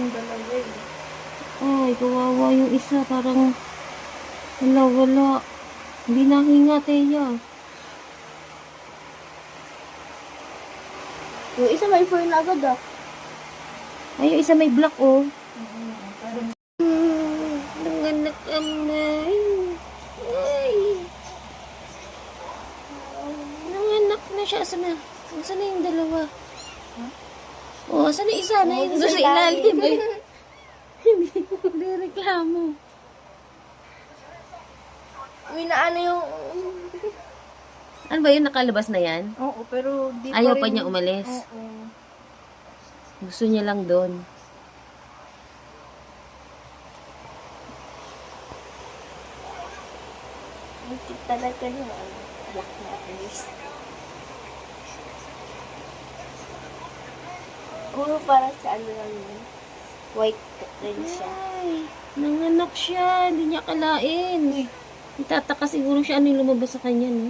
Dalawa eh. Ay, kawawa yung isa. Parang wala. Hindi nahinga, Teya. Yung isa may fur na agad ah. Ay, yung isa may black, oh. Parang Nanganak amay. Ay. Nanganak na siya. Asan na? Asan na yung dalawa? Oh, asan na isa? Na yung sa ilalim. Ay. Hindi reklamo. uwi na ano yung... Ano ba yun? Nakalabas na yan? Oo, pero di Ayaw rin... pa niya umalis. Oo. Gusto niya lang doon. Ang cute talaga yung black na at least. Puro para sa ano lang yun. White rin siya. Ay, nanganak siya. Hindi niya kalain. Itataka siguro siya ano yung lumabas sa kanya, no?